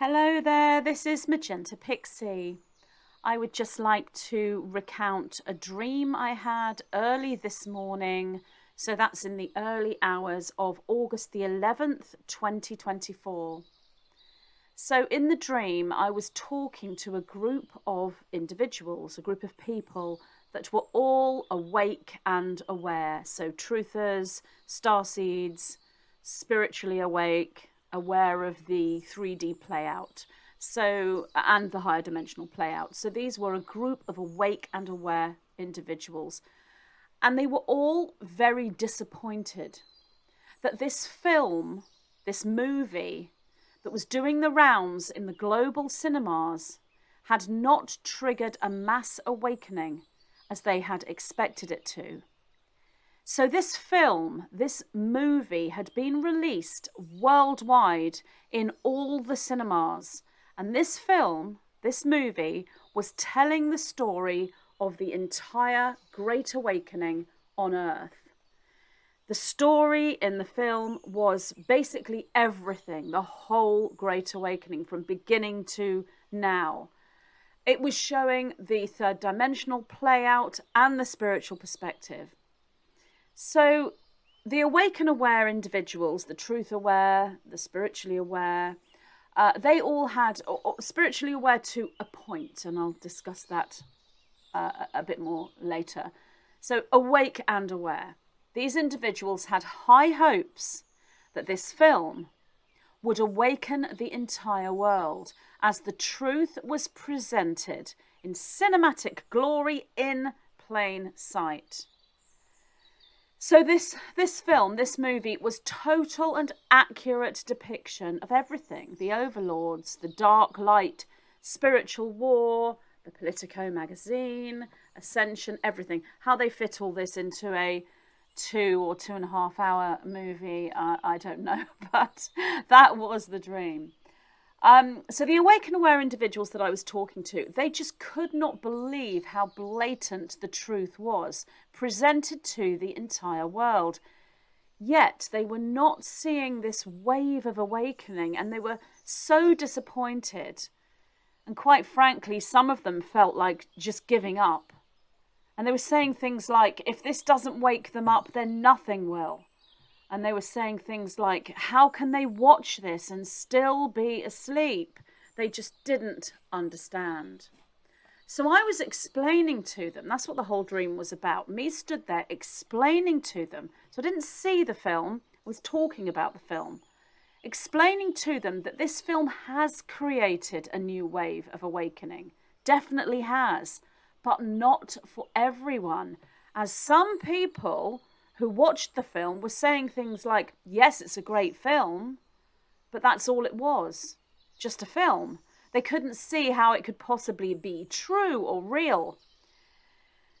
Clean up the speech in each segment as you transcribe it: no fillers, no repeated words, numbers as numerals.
Hello there, this is Magenta Pixie. I would just like to recount a dream I had early this morning. So that's in the early hours of August the 11th, 2024. So in the dream, I was talking to a group of individuals, a group of people that were all awake and aware. So truthers, starseeds, spiritually awake, aware of the 3D playout, and the higher dimensional playout. So these were a group of awake and aware individuals, and they were all very disappointed that this film, this movie that was doing the rounds in the global cinemas, had not triggered a mass awakening as they had expected it to. So this film, this movie, had been released worldwide in all the cinemas. And this film, this movie, was telling the story of the entire Great Awakening on Earth. The story in the film was basically everything, the whole Great Awakening from beginning to now. It was showing the third dimensional play out and the spiritual perspective. So the awake and aware individuals, the truth aware, the spiritually aware, they all had, or spiritually aware to a point, and I'll discuss that a bit more later. So awake and aware. These individuals had high hopes that this film would awaken the entire world as the truth was presented in cinematic glory in plain sight. So this film, this movie, was total and accurate depiction of everything. The overlords, the dark light, spiritual war, the Politico magazine, Ascension, everything. How they fit all this into a 2 or 2.5 hour movie, I don't know, but that was the dream. So the awake and aware individuals that I was talking to, they just could not believe how blatant the truth was presented to the entire world. Yet they were not seeing this wave of awakening, and they were so disappointed. And quite frankly, some of them felt like just giving up. And they were saying things like, if this doesn't wake them up, then nothing will. And they were saying things like, how can they watch this and still be asleep? They just didn't understand. So I was explaining to them, that's what the whole dream was about. Me stood there explaining to them. So I didn't see the film, I was talking about the film. Explaining to them that this film has created a new wave of awakening. Definitely has, but not for everyone. As some people who watched the film were saying things like, yes, it's a great film, but that's all it was, just a film. They couldn't see how it could possibly be true or real.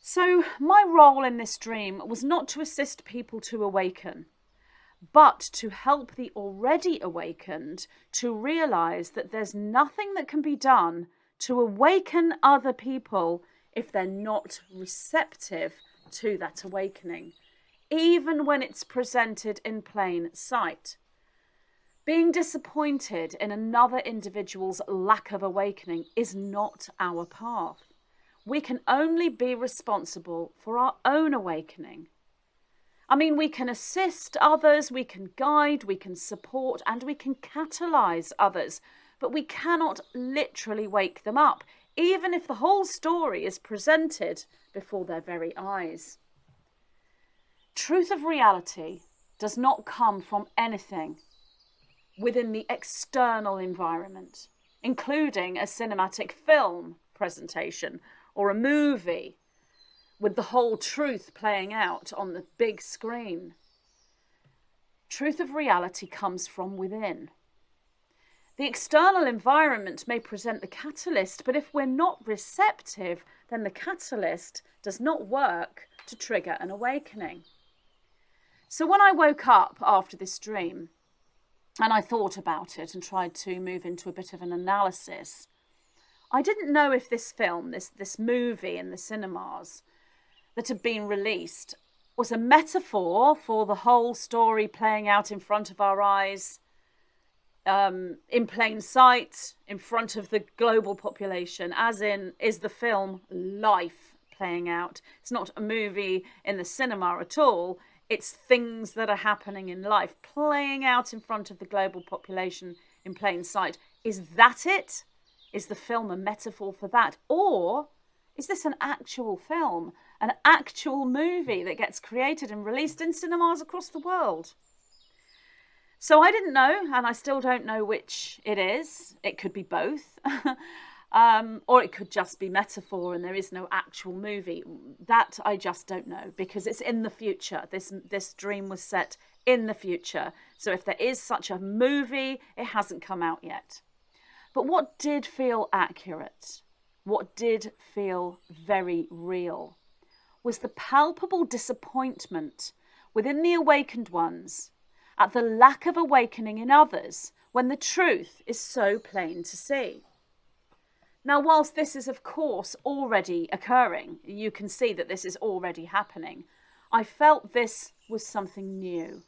So my role in this dream was not to assist people to awaken, but to help the already awakened to realize that there's nothing that can be done to awaken other people if they're not receptive to that awakening, even when it's presented in plain sight. Being disappointed in another individual's lack of awakening is not our path. We can only be responsible for our own awakening. I mean, we can assist others, we can guide, we can support, and we can catalyze others, but we cannot literally wake them up, even if the whole story is presented before their very eyes. Truth of reality does not come from anything within the external environment, including a cinematic film presentation or a movie with the whole truth playing out on the big screen. Truth of reality comes from within. The external environment may present the catalyst, but if we're not receptive, then the catalyst does not work to trigger an awakening. So when I woke up after this dream, and I thought about it and tried to move into a bit of an analysis, I didn't know if this film, this movie in the cinemas that had been released, was a metaphor for the whole story playing out in front of our eyes, in plain sight, in front of the global population, as in, is the film life playing out? It's not a movie in the cinema at all. It's things that are happening in life, playing out in front of the global population in plain sight. Is that it? Is the film a metaphor for that? Or is this an actual film, an actual movie that gets created and released in cinemas across the world? So I didn't know, and I still don't know which it is. It could be both. Or it could just be metaphor and there is no actual movie. That I just don't know, because it's in the future. This dream was set in the future. So if there is such a movie, it hasn't come out yet. But what did feel accurate, what did feel very real, was the palpable disappointment within the awakened ones at the lack of awakening in others when the truth is so plain to see. Now, whilst this is, of course, already occurring, you can see that this is already happening, I felt this was something new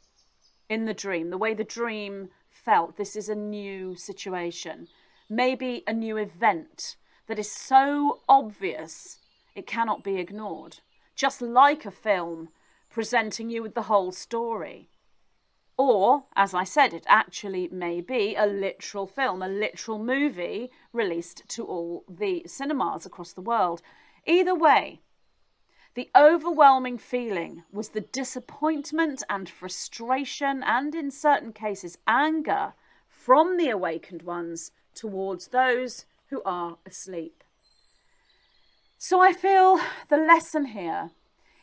in the dream, the way the dream felt. This is a new situation, maybe a new event that is so obvious it cannot be ignored, just like a film presenting you with the whole story. Or, as I said, it actually may be a literal film, a literal movie released to all the cinemas across the world. Either way, the overwhelming feeling was the disappointment and frustration and, in certain cases, anger from the awakened ones towards those who are asleep. So I feel the lesson here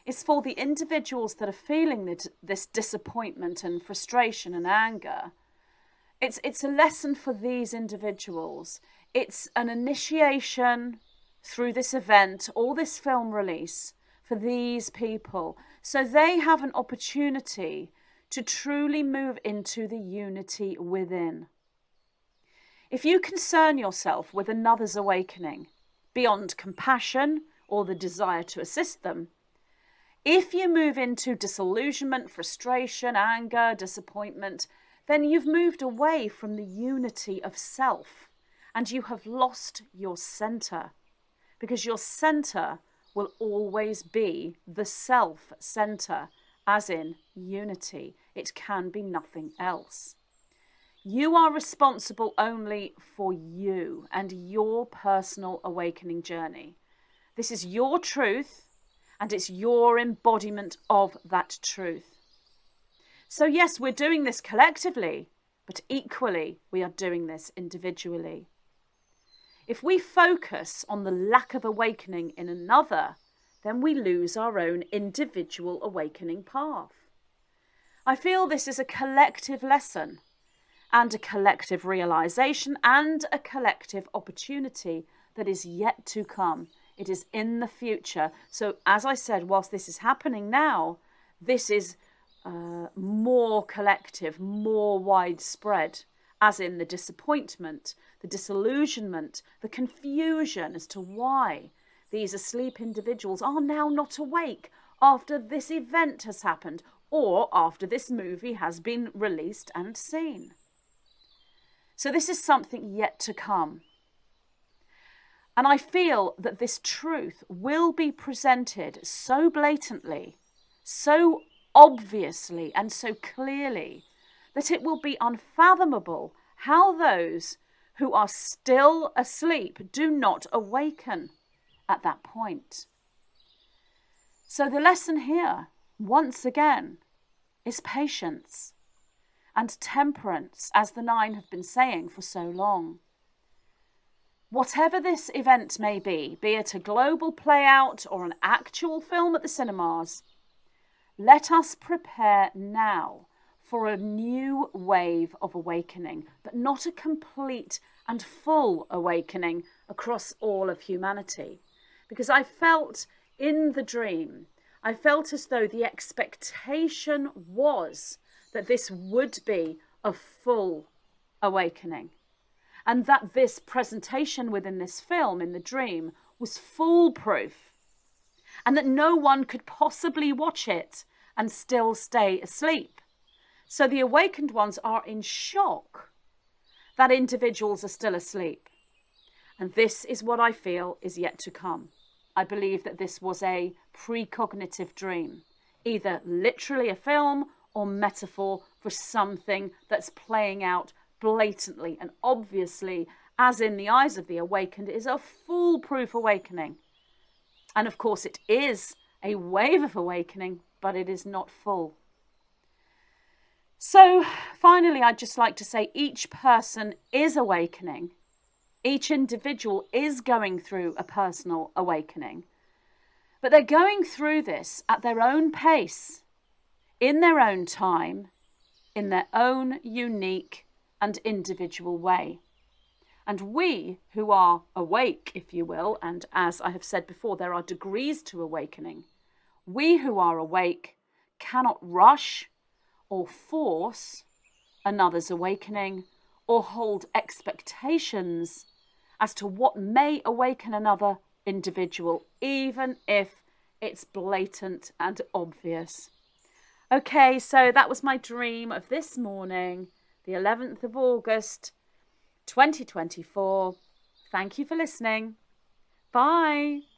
is for the individuals that are feeling this disappointment and frustration and anger. It's a lesson for these individuals. It's an initiation through this event or this film release for these people, so they have an opportunity to truly move into the unity within. If you concern yourself with another's awakening beyond compassion or the desire to assist them, if you move into disillusionment, frustration, anger, disappointment, then you've moved away from the unity of self and you have lost your center, because your center will always be the self center, as in unity. It can be nothing else. You are responsible only for you and your personal awakening journey. This is your truth, and it's your embodiment of that truth. So yes, we're doing this collectively, but equally we are doing this individually. If we focus on the lack of awakening in another, then we lose our own individual awakening path. I feel this is a collective lesson and a collective realization and a collective opportunity that is yet to come. It is in the future. So as I said, whilst this is happening now, this is more collective, more widespread, as in the disappointment, the disillusionment, the confusion as to why these asleep individuals are now not awake after this event has happened or after this movie has been released and seen. So this is something yet to come. And I feel that this truth will be presented so blatantly, so obviously and so clearly that it will be unfathomable how those who are still asleep do not awaken at that point. So the lesson here, once again, is patience and temperance, as the 9 have been saying for so long. Whatever this event may be it a global play out or an actual film at the cinemas, let us prepare now for a new wave of awakening, but not a complete and full awakening across all of humanity. Because I felt in the dream, I felt as though the expectation was that this would be a full awakening. And that this presentation within this film, in the dream, was foolproof. And that no one could possibly watch it and still stay asleep. So the awakened ones are in shock that individuals are still asleep. And this is what I feel is yet to come. I believe that this was a precognitive dream, either literally a film or metaphor for something that's playing out blatantly and obviously, as in the eyes of the awakened, is a foolproof awakening. And of course it is a wave of awakening, but it is not full. So finally, I'd just like to say each person is awakening. Each individual is going through a personal awakening. But they're going through this at their own pace, in their own time, in their own unique and individual way. And we who are awake, if you will, and as I have said before, there are degrees to awakening. We who are awake cannot rush or force another's awakening or hold expectations as to what may awaken another individual, even if it's blatant and obvious. Okay, so that was my dream of this morning, the 11th of August, 2024. Thank you for listening. Bye.